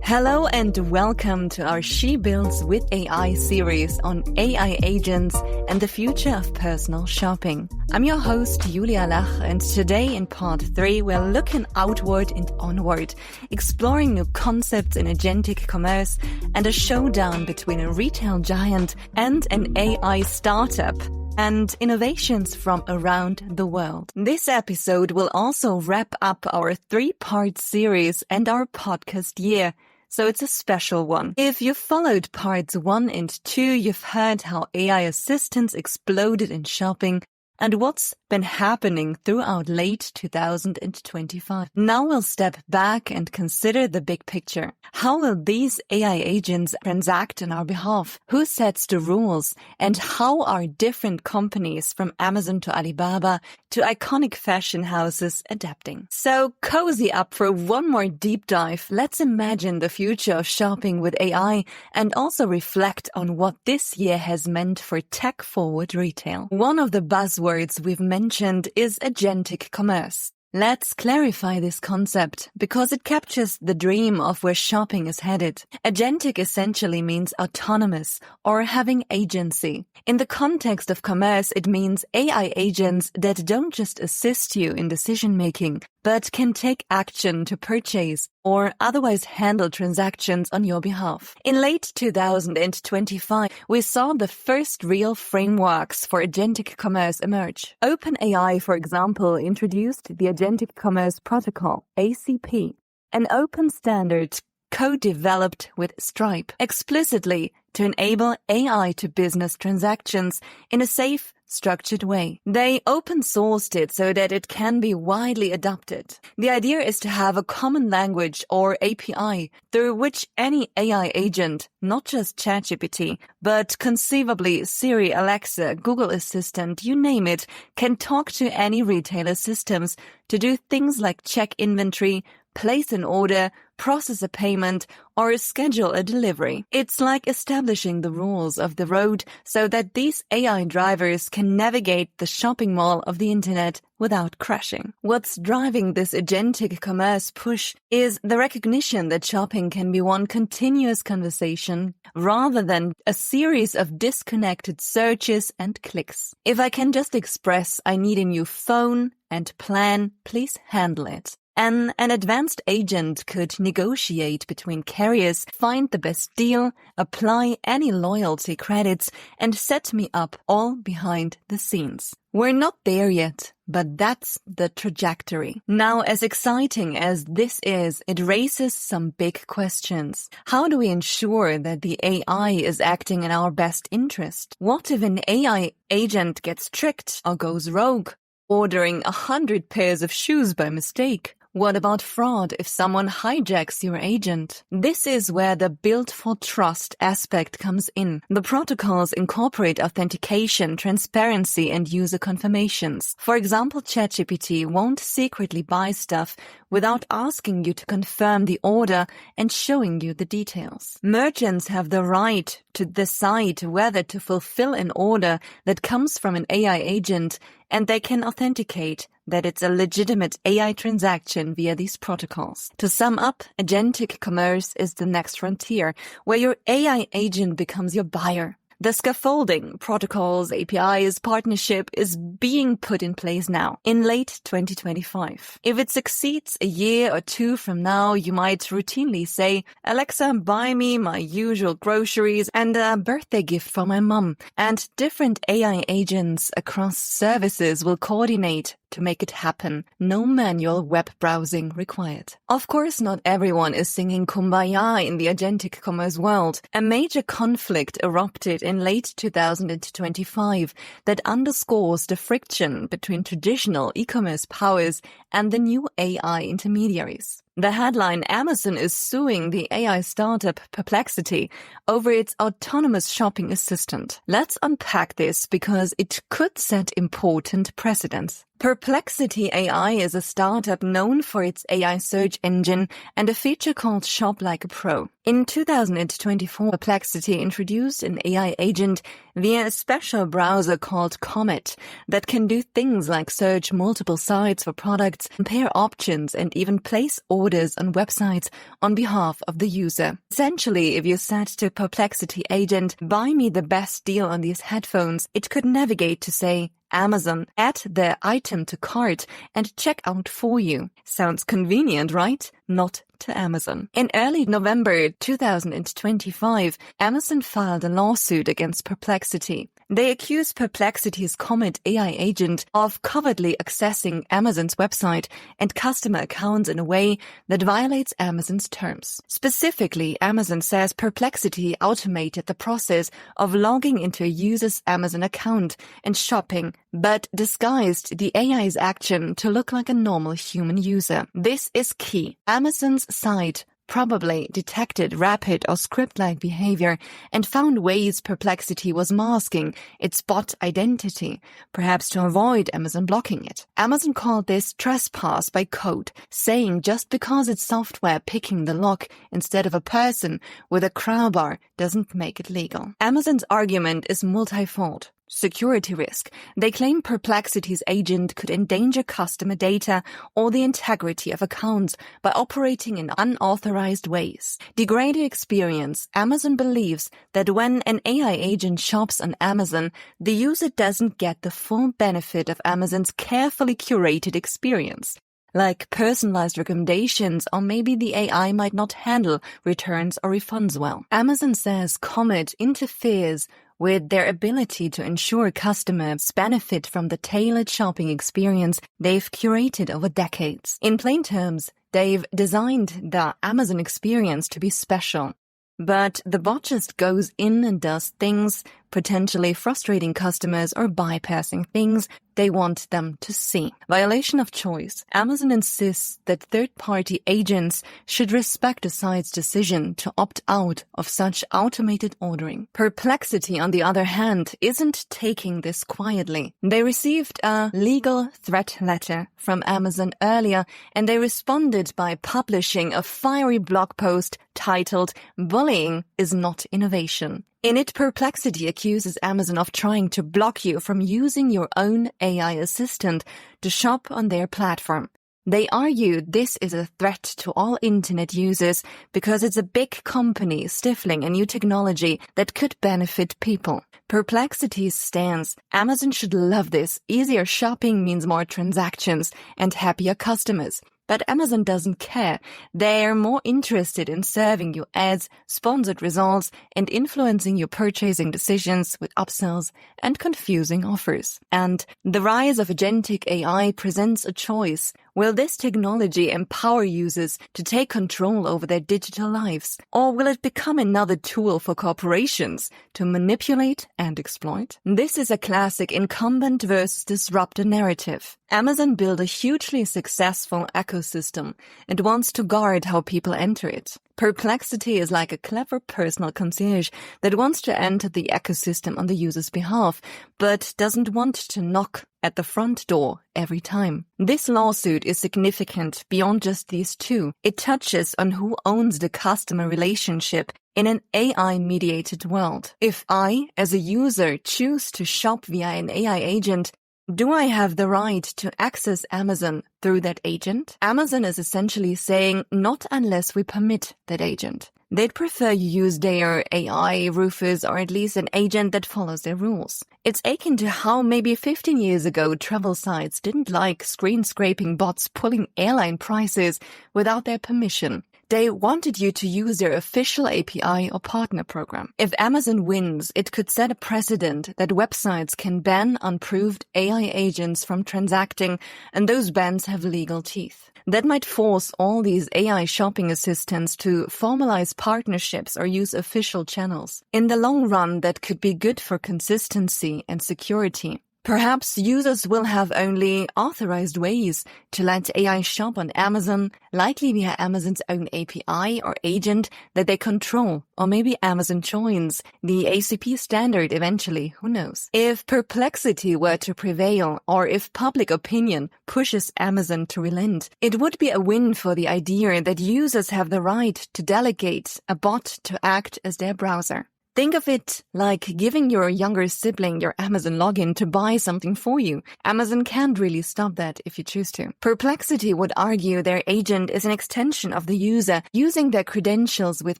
Hello and welcome to our She Builds with AI series on AI agents and the future of personal shopping. I'm your host, Julia Lach, and today in part 3, we're looking outward and onward, exploring new concepts in agentic commerce and a showdown between a retail giant and an AI startup, and innovations from around the world. This episode will also wrap up our 3-part series and our podcast year. So it's a special one. If you've followed parts 1 and 2, you've heard how AI assistants exploded in shopping and what's been happening throughout late 2025. Now we'll step back and consider the big picture. How will these AI agents transact on our behalf? Who sets the rules? And how are different companies from Amazon to Alibaba to iconic fashion houses adapting? So cozy up for one more deep dive. Let's imagine the future of shopping with AI and also reflect on what this year has meant for tech-forward retail. One of the buzzwords we've mentioned is agentic commerce. Let's clarify this concept because it captures the dream of where shopping is headed. Agentic essentially means autonomous or having agency. In the context of commerce, it means AI agents that don't just assist you in decision-making, but can take action to purchase or otherwise handle transactions on your behalf. In late 2025, we saw the first real frameworks for agentic commerce emerge. OpenAI, for example, introduced the Agentic Commerce Protocol, ACP, an open standard co-developed with Stripe, explicitly to enable AI to business transactions in a safe, structured way. They open-sourced it so that it can be widely adopted. The idea is to have a common language or API through which any AI agent, not just ChatGPT, but conceivably Siri, Alexa, Google Assistant, you name it, can talk to any retailer systems to do things like check inventory, place an order, process a payment, or schedule a delivery. It's like establishing the rules of the road so that these AI drivers can navigate the shopping mall of the internet without crashing. What's driving this agentic commerce push is the recognition that shopping can be one continuous conversation rather than a series of disconnected searches and clicks. If I can just express I need a new phone and plan, please handle it. An advanced agent could negotiate between carriers, find the best deal, apply any loyalty credits, and set me up all behind the scenes. We're not there yet, but that's the trajectory. Now, as exciting as this is, it raises some big questions. How do we ensure that the AI is acting in our best interest? What if an AI agent gets tricked or goes rogue, ordering 100 pairs of shoes by mistake? What about fraud if someone hijacks your agent? This is where the build for trust aspect comes in. The protocols incorporate authentication, transparency, and user confirmations. For example, ChatGPT won't secretly buy stuff without asking you to confirm the order and showing you the details. Merchants have the right to decide whether to fulfill an order that comes from an AI agent, and they can authenticate that it's a legitimate AI transaction via these protocols. To sum up, agentic commerce is the next frontier, where your AI agent becomes your buyer. The scaffolding, protocols, APIs, partnership is being put in place now, in late 2025. If it succeeds a year or 2 from now, you might routinely say, Alexa, buy me my usual groceries and a birthday gift for my mom. And different AI agents across services will coordinate to make it happen. No manual web browsing required. Of course, not everyone is singing Kumbaya in the agentic commerce world. A major conflict erupted in late 2025 that underscores the friction between traditional e-commerce powers and the new AI intermediaries. The headline, Amazon is suing the AI startup Perplexity over its autonomous shopping assistant. Let's unpack this because it could set important precedents. Perplexity AI is a startup known for its AI search engine and a feature called Shop Like a Pro. In 2024, Perplexity introduced an AI agent via a special browser called Comet that can do things like search multiple sites for products, compare options, and even place orders on websites on behalf of the user. Essentially, if you said to Perplexity agent, buy me the best deal on these headphones, it could navigate to say, Amazon, add the item to cart and check out for you. Sounds convenient, right? Not to Amazon. In early November 2025, Amazon filed a lawsuit against Perplexity. They accused Perplexity's Comet AI agent of covertly accessing Amazon's website and customer accounts in a way that violates Amazon's terms. Specifically, Amazon says Perplexity automated the process of logging into a user's Amazon account and shopping, but disguised the AI's action to look like a normal human user. This is key. Amazon's site probably detected rapid or script-like behavior and found ways Perplexity was masking its bot identity, perhaps to avoid Amazon blocking it. Amazon called this trespass by code, saying just because it's software picking the lock instead of a person with a crowbar doesn't make it legal. Amazon's argument is multifold. Security risk. They claim Perplexity's agent could endanger customer data or the integrity of accounts by operating in unauthorized ways. Degraded experience. Amazon believes that when an AI agent shops on Amazon, the user doesn't get the full benefit of Amazon's carefully curated experience, like personalized recommendations, or maybe the AI might not handle returns or refunds well. Amazon says Comet interferes with their ability to ensure customers benefit from the tailored shopping experience they've curated over decades. In plain terms, they've designed the Amazon experience to be special. But the bot just goes in and does things, potentially frustrating customers or bypassing things they want them to see. Violation of choice. Amazon insists that third-party agents should respect a site's decision to opt out of such automated ordering. Perplexity, on the other hand, isn't taking this quietly. They received a legal threat letter from Amazon earlier, and they responded by publishing a fiery blog post titled, "Bullying is not innovation." In it, Perplexity accuses Amazon of trying to block you from using your own AI assistant to shop on their platform. They argue this is a threat to all internet users because it's a big company stifling a new technology that could benefit people. Perplexity's stance: Amazon should love this. Easier shopping means more transactions and happier customers. But Amazon doesn't care. They're more interested in serving you ads, sponsored results, and influencing your purchasing decisions with upsells and confusing offers. And the rise of agentic AI presents a choice. Will this technology empower users to take control over their digital lives? Or will it become another tool for corporations to manipulate and exploit? This is a classic incumbent versus disruptor narrative. Amazon built a hugely successful ecosystem and wants to guard how people enter it. Perplexity is like a clever personal concierge that wants to enter the ecosystem on the user's behalf, but doesn't want to knock at the front door every time. This lawsuit is significant beyond just these two. It touches on who owns the customer relationship in an AI-mediated world. If I, as a user, choose to shop via an AI agent, do I have the right to access Amazon through that agent? Amazon is essentially saying, not unless we permit that agent. They'd prefer you use their AI, Rufus, or at least an agent that follows their rules. It's akin to how maybe 15 years ago travel sites didn't like screen-scraping bots pulling airline prices without their permission. They wanted you to use their official API or partner program. If Amazon wins, it could set a precedent that websites can ban unproved AI agents from transacting, and those bans have legal teeth. That might force all these AI shopping assistants to formalize partnerships or use official channels. In the long run, that could be good for consistency and security. Perhaps users will have only authorized ways to let AI shop on Amazon, likely via Amazon's own API or agent that they control, or maybe Amazon joins the ACP standard eventually, who knows. If perplexity were to prevail, or if public opinion pushes Amazon to relent, it would be a win for the idea that users have the right to delegate a bot to act as their browser. Think of it like giving your younger sibling your Amazon login to buy something for you. Amazon can't really stop that if you choose to. Perplexity would argue their agent is an extension of the user using their credentials with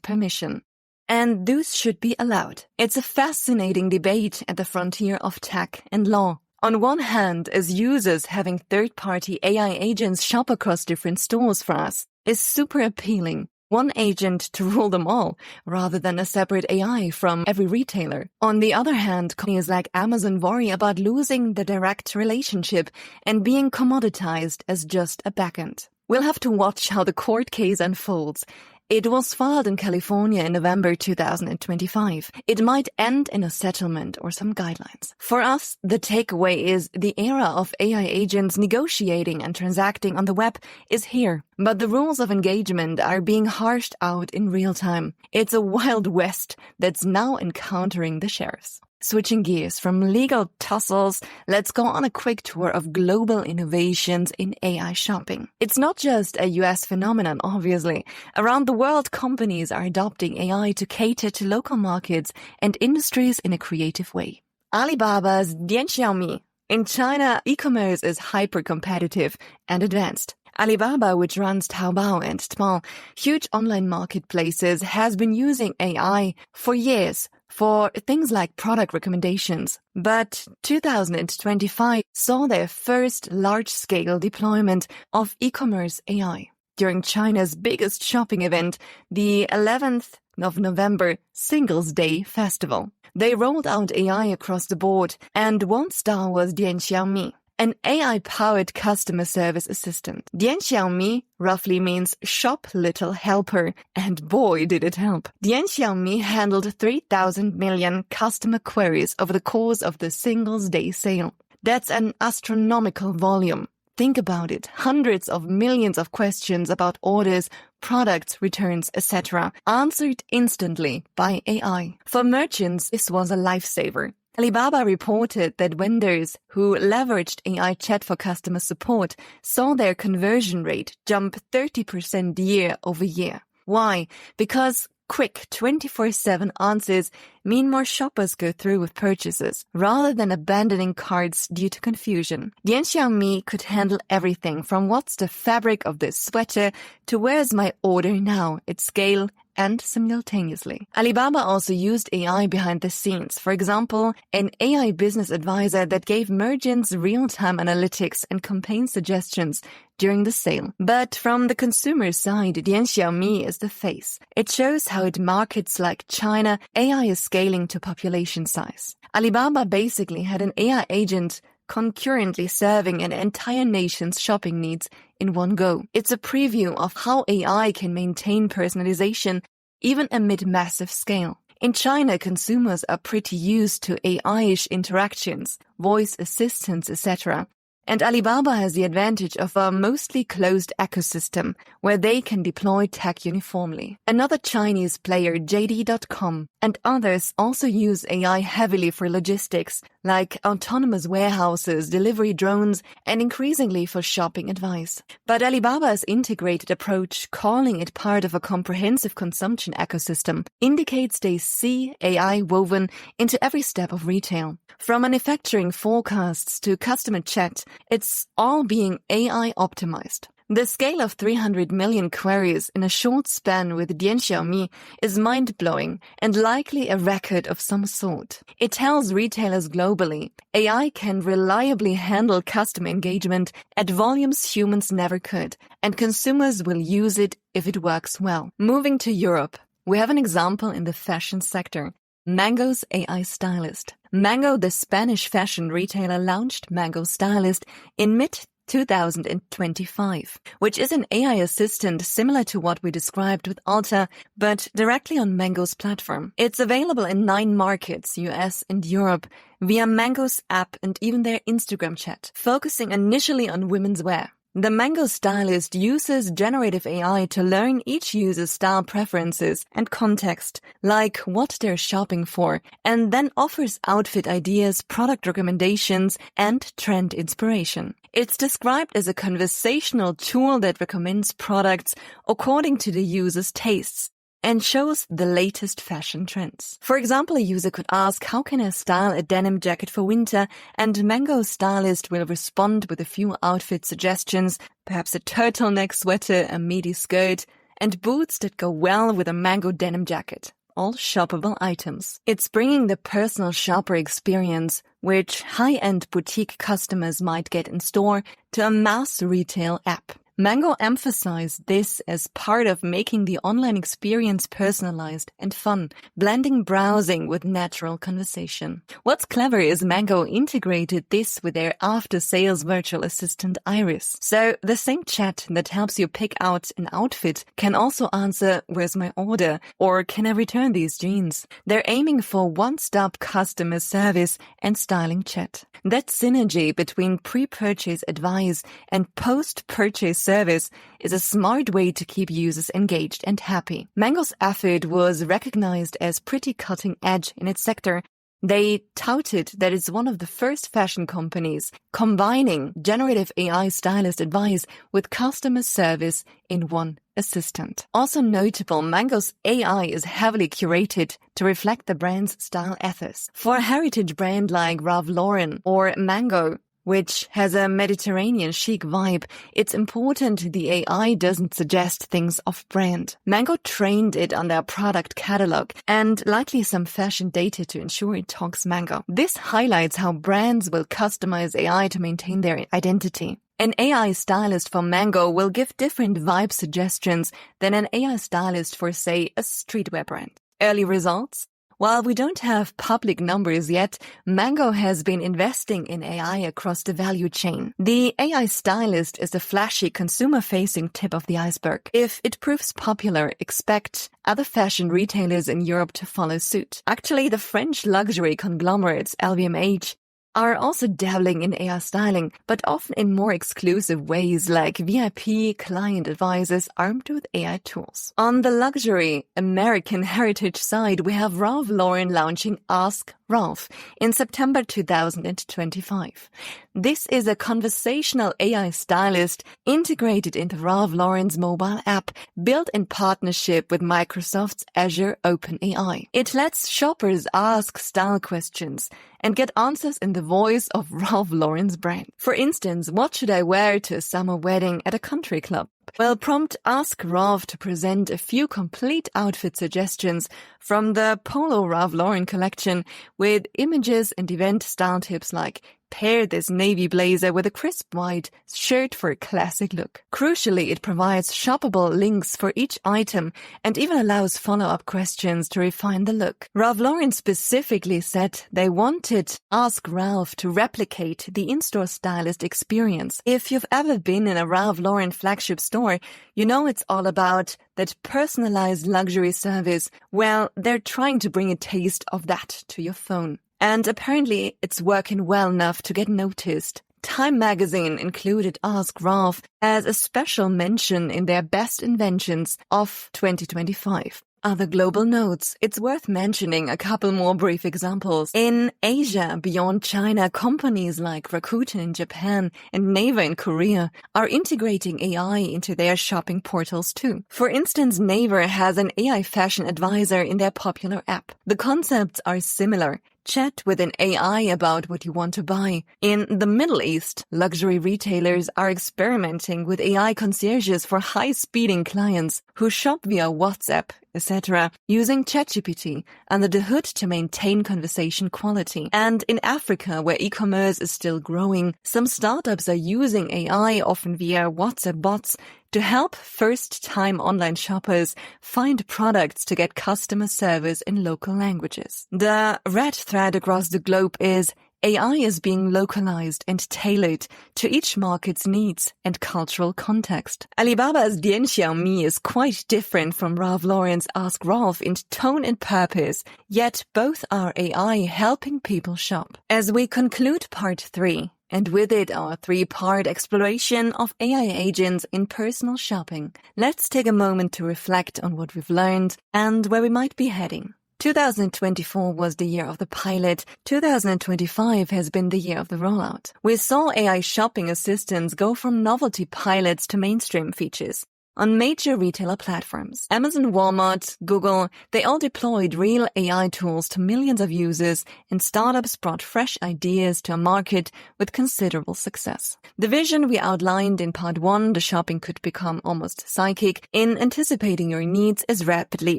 permission. And those should be allowed. It's a fascinating debate at the frontier of tech and law. On one hand, as users, having third-party AI agents shop across different stores for us is super appealing. One agent to rule them all, rather than a separate AI from every retailer. On the other hand, companies like Amazon worry about losing the direct relationship and being commoditized as just a backend. We'll have to watch how the court case unfolds. It was filed in California in November 2025. It might end in a settlement or some guidelines. For us, the takeaway is the era of AI agents negotiating and transacting on the web is here. But the rules of engagement are being harshed out in real time. It's a wild west that's now encountering the sheriffs. Switching gears from legal tussles, let's go on a quick tour of global innovations in AI shopping. It's not just a US phenomenon, obviously. Around the world, companies are adopting AI to cater to local markets and industries in a creative way. Alibaba's Dian Xiaomi. In China, e-commerce is hyper-competitive and advanced. Alibaba, which runs Taobao and Tmall, huge online marketplaces, has been using AI for years for things like product recommendations. But 2025 saw their first large-scale deployment of e-commerce AI. During China's biggest shopping event, the 11th of November Singles Day Festival. They rolled out AI across the board, and one star was Dian Xiaomi, an AI-powered customer service assistant. Dian Xiaomi roughly means shop little helper, and boy did it help. Dian Xiaomi handled 3,000 million customer queries over the course of the Singles Day sale. That's an astronomical volume. Think about it. Hundreds of millions of questions about orders, products, returns, etc. answered instantly by AI. For merchants, this was a lifesaver. Alibaba reported that vendors who leveraged AI chat for customer support saw their conversion rate jump 30% year over year. Why? Because quick 24/7 answers mean more shoppers go through with purchases rather than abandoning carts due to confusion. Dian Xiaomi could handle everything from what's the fabric of this sweater to where's my order now at scale and simultaneously. Alibaba also used AI behind the scenes. For example, an AI business advisor that gave merchants real-time analytics and campaign suggestions during the sale. But from the consumer side, Dian Xiaomi is the face. It shows how in markets like China, AI is scaling to population size. Alibaba basically had an AI agent concurrently serving an entire nation's shopping needs in one go. It's a preview of how AI can maintain personalization even amid massive scale. In China, consumers are pretty used to AI-ish interactions, voice assistants, etc. And Alibaba has the advantage of a mostly closed ecosystem where they can deploy tech uniformly. Another Chinese player, JD.com, and others also use AI heavily for logistics, like autonomous warehouses, delivery drones, and increasingly for shopping advice. But Alibaba's integrated approach, calling it part of a comprehensive consumption ecosystem, indicates they see AI woven into every step of retail. From manufacturing forecasts to customer chat, it's all being AI optimized. The scale of 300 million queries in a short span with Dian Xiaomi is mind-blowing and likely a record of some sort. It tells retailers globally AI can reliably handle customer engagement at volumes humans never could, and consumers will use it if it works well. Moving to Europe, we have an example in the fashion sector. Mango's AI Stylist. Mango, the Spanish fashion retailer, launched Mango Stylist in mid 2025, which is an AI assistant similar to what we described with Alta, but directly on Mango's platform. It's available in 9 markets, US and Europe, via Mango's app and even their Instagram chat, focusing initially on women's wear. The Mango Stylist uses generative AI to learn each user's style preferences and context, like what they're shopping for, and then offers outfit ideas, product recommendations, and trend inspiration. It's described as a conversational tool that recommends products according to the user's tastes and shows the latest fashion trends. For example, a user could ask, how can I style a denim jacket for winter? And Mango Stylist will respond with a few outfit suggestions, perhaps a turtleneck sweater, a midi skirt, and boots that go well with a Mango denim jacket. All shoppable items. It's bringing the personal shopper experience, which high-end boutique customers might get in store, to a mass retail app. Mango emphasized this as part of making the online experience personalized and fun, blending browsing with natural conversation. What's clever is Mango integrated this with their after-sales virtual assistant Iris. So the same chat that helps you pick out an outfit can also answer, where's my order? Or can I return these jeans? They're aiming for one-stop customer service and styling chat. That synergy between pre-purchase advice and post-purchase service is a smart way to keep users engaged and happy. Mango's effort was recognized as pretty cutting edge in its sector. They touted that it's one of the first fashion companies combining generative AI stylist advice with customer service in one assistant. Also notable, Mango's AI is heavily curated to reflect the brand's style ethos. For a heritage brand like Ralph Lauren or Mango, which has a Mediterranean chic vibe, it's important the AI doesn't suggest things off-brand. Mango trained it on their product catalog and likely some fashion data to ensure it talks Mango. This highlights how brands will customize AI to maintain their identity. An AI stylist for Mango will give different vibe suggestions than an AI stylist for, say, a streetwear brand. Early results? While we don't have public numbers yet, Mango has been investing in AI across the value chain. The AI Stylist is a flashy consumer-facing tip of the iceberg. If it proves popular, expect other fashion retailers in Europe to follow suit. Actually, the French luxury conglomerates LVMH are also dabbling in AI styling, but often in more exclusive ways like VIP client advisors armed with AI tools. On the luxury American heritage side, we have Ralph Lauren launching Ask Ralph in September 2025. This is a conversational AI stylist integrated into Ralph Lauren's mobile app, built in partnership with Microsoft's Azure OpenAI. It lets shoppers ask style questions and get answers in the voice of Ralph Lauren's brand. For instance, what should I wear to a summer wedding at a country club? Well, prompt Ask Ralph to present a few complete outfit suggestions from the Polo Ralph Lauren collection with images and event style tips like pair this navy blazer with a crisp white shirt for a classic look. Crucially, it provides shoppable links for each item and even allows follow-up questions to refine the look. Ralph Lauren specifically said they wanted Ask Ralph to replicate the in-store stylist experience. If you've ever been in a Ralph Lauren flagship store, you know it's all about that personalized luxury service. Well, they're trying to bring a taste of that to your phone. And apparently it's working well enough to get noticed. Time magazine included Ask Ralph as a special mention in their best inventions of 2025. Other global notes, it's worth mentioning a couple more brief examples. In Asia, beyond China, companies like Rakuten in Japan and Naver in Korea are integrating AI into their shopping portals too. For instance, Naver has an AI fashion advisor in their popular app. The concepts are similar. Chat with an AI about what you want to buy. In the Middle East, luxury retailers are experimenting with AI concierges for high-speeding clients who shop via WhatsApp, etc., using ChatGPT under the hood to maintain conversation quality. And in Africa, where e-commerce is still growing, some startups are using AI, often via WhatsApp bots, to help first-time online shoppers find products to get customer service in local languages. The red thread across the globe is AI is being localized and tailored to each market's needs and cultural context. Alibaba's Dian Xiaomi is quite different from Ralph Lauren's Ask Ralph in tone and purpose, yet both are AI helping people shop. As we conclude part 3, and with it our 3-part exploration of AI agents in personal shopping, let's take a moment to reflect on what we've learned and where we might be heading. 2024 was the year of the pilot. 2025 has been the year of the rollout. We saw AI shopping assistants go from novelty pilots to mainstream features on major retailer platforms. Amazon, Walmart, Google, they all deployed real AI tools to millions of users, and startups brought fresh ideas to a market with considerable success. The vision we outlined in part 1, the shopping could become almost psychic, in anticipating your needs, is rapidly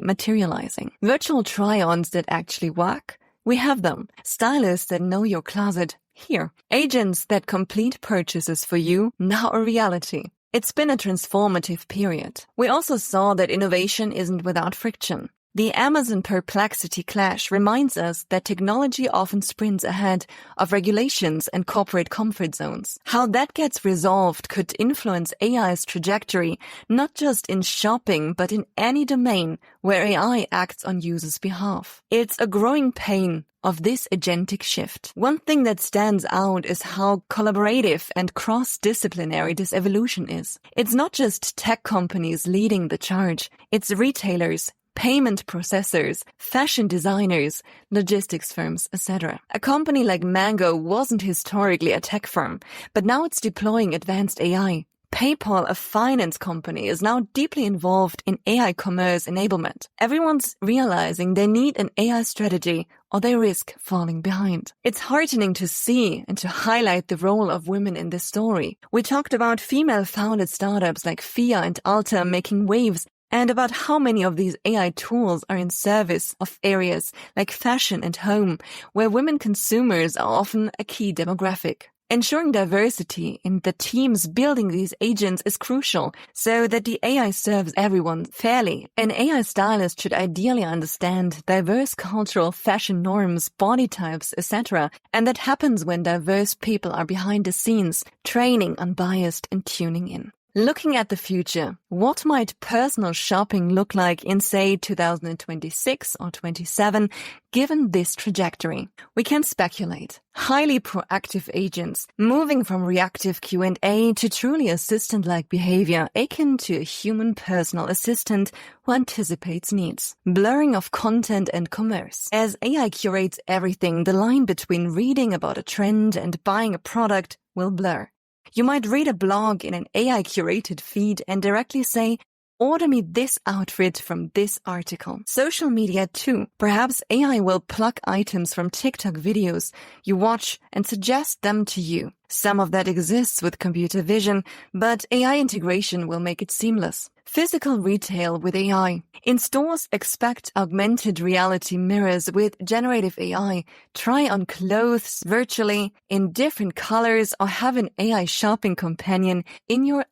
materializing. Virtual try-ons that actually work? We have them. Stylists that know your closet? Here. Agents that complete purchases for you? Now a reality. It's been a transformative period. We also saw that innovation isn't without friction. The Amazon Perplexity clash reminds us that technology often sprints ahead of regulations and corporate comfort zones. How that gets resolved could influence AI's trajectory, not just in shopping, but in any domain where AI acts on users' behalf. It's a growing pain of this agentic shift. One thing that stands out is how collaborative and cross-disciplinary this evolution is. It's not just tech companies leading the charge, it's retailers, payment processors, fashion designers, logistics firms, etc. A company like Mango wasn't historically a tech firm, but now it's deploying advanced AI. PayPal, a finance company, is now deeply involved in AI commerce enablement. Everyone's realizing they need an AI strategy or they risk falling behind. It's heartening to see and to highlight the role of women in this story. We talked about female-founded startups like Fia and Alta making waves, and about how many of these AI tools are in service of areas like fashion and home, where women consumers are often a key demographic. Ensuring diversity in the teams building these agents is crucial so that the AI serves everyone fairly. An AI stylist should ideally understand diverse cultural fashion norms, body types, etc. And that happens when diverse people are behind the scenes, training unbiased and tuning in. Looking at the future, what might personal shopping look like in, say, 2026 or 27, given this trajectory? We can speculate. Highly proactive agents, moving from reactive Q&A to truly assistant-like behavior, akin to a human personal assistant who anticipates needs. Blurring of content and commerce. As AI curates everything, the line between reading about a trend and buying a product will blur. You might read a blog in an AI-curated feed and directly say, order me this outfit from this article. Social media too. Perhaps AI will pluck items from TikTok videos you watch and suggest them to you. Some of that exists with computer vision, but AI integration will make it seamless. Physical retail with AI. In stores, expect augmented reality mirrors with generative AI. Try on clothes virtually in different colors or have an AI shopping companion in your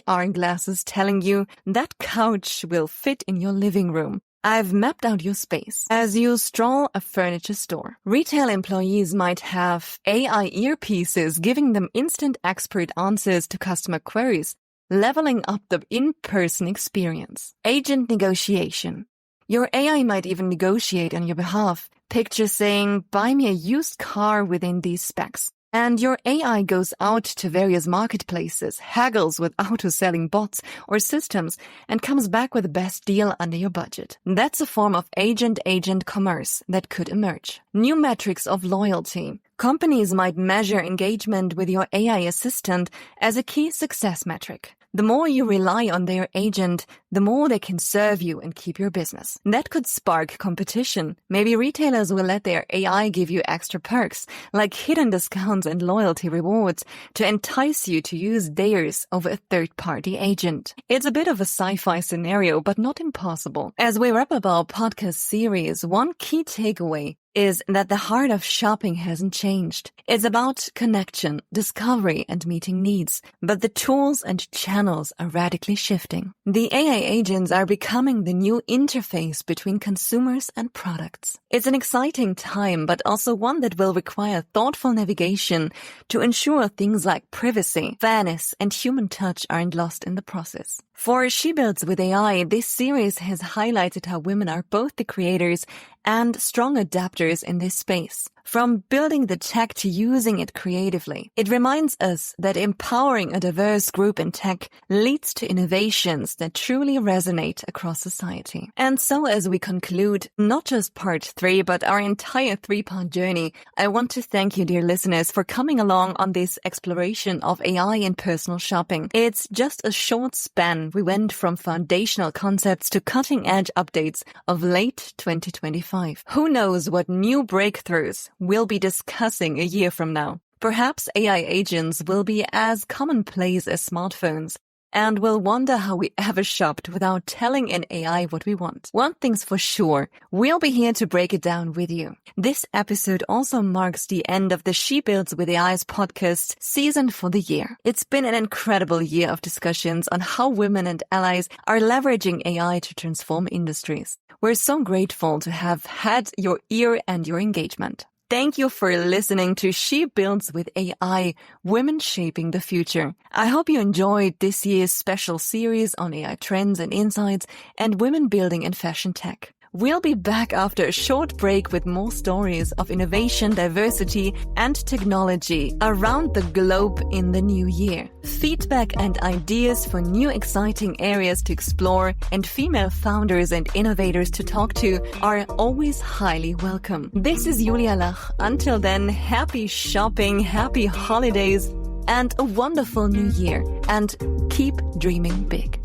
AR glasses telling you that couch will fit in your living room. I've mapped out your space. As you stroll a furniture store, retail employees might have AI earpieces giving them instant expert answers to customer queries, leveling up the in-person experience. Agent negotiation. Your AI might even negotiate on your behalf. Picture saying, buy me a used car within these specs. And your AI goes out to various marketplaces, haggles with auto-selling bots or systems, and comes back with the best deal under your budget. That's a form of agent-agent commerce that could emerge. New metrics of loyalty. Companies might measure engagement with your AI assistant as a key success metric. The more you rely on their agent, the more they can serve you and keep your business. That could spark competition. Maybe retailers will let their AI give you extra perks, like hidden discounts and loyalty rewards, to entice you to use theirs over a third-party agent. It's a bit of a sci-fi scenario, but not impossible. As we wrap up our podcast series, one key takeaway is that the heart of shopping hasn't changed. It's about connection, discovery, and meeting needs. But the tools and channels are radically shifting. The AI agents are becoming the new interface between consumers and products. It's an exciting time, but also one that will require thoughtful navigation to ensure things like privacy, fairness, and human touch aren't lost in the process. For She Builds with AI, this series has highlighted how women are both the creators and strong adapters in this space. From building the tech to using it creatively, it reminds us that empowering a diverse group in tech leads to innovations that truly resonate across society. And so as we conclude not just part 3, but our entire 3-part journey, I want to thank you, dear listeners, for coming along on this exploration of AI in personal shopping. It's just a short span. We went from foundational concepts to cutting-edge updates of late 2025. Who knows what new breakthroughs we'll be discussing a year from now. Perhaps AI agents will be as commonplace as smartphones, and we'll wonder how we ever shopped without telling an AI what we want. One thing's for sure, we'll be here to break it down with you. This episode also marks the end of the She Builds with AI's podcast season for the year. It's been an incredible year of discussions on how women and allies are leveraging AI to transform industries. We're so grateful to have had your ear and your engagement. Thank you for listening to She Builds with AI, Women Shaping the Future. I hope you enjoyed this year's special series on AI trends and insights and women building in fashion tech. We'll be back after a short break with more stories of innovation, diversity, and technology around the globe in the new year. Feedback and ideas for new exciting areas to explore and female founders and innovators to talk to are always highly welcome. This is Julia Lach. Until then, happy shopping, happy holidays, and a wonderful new year. And keep dreaming big.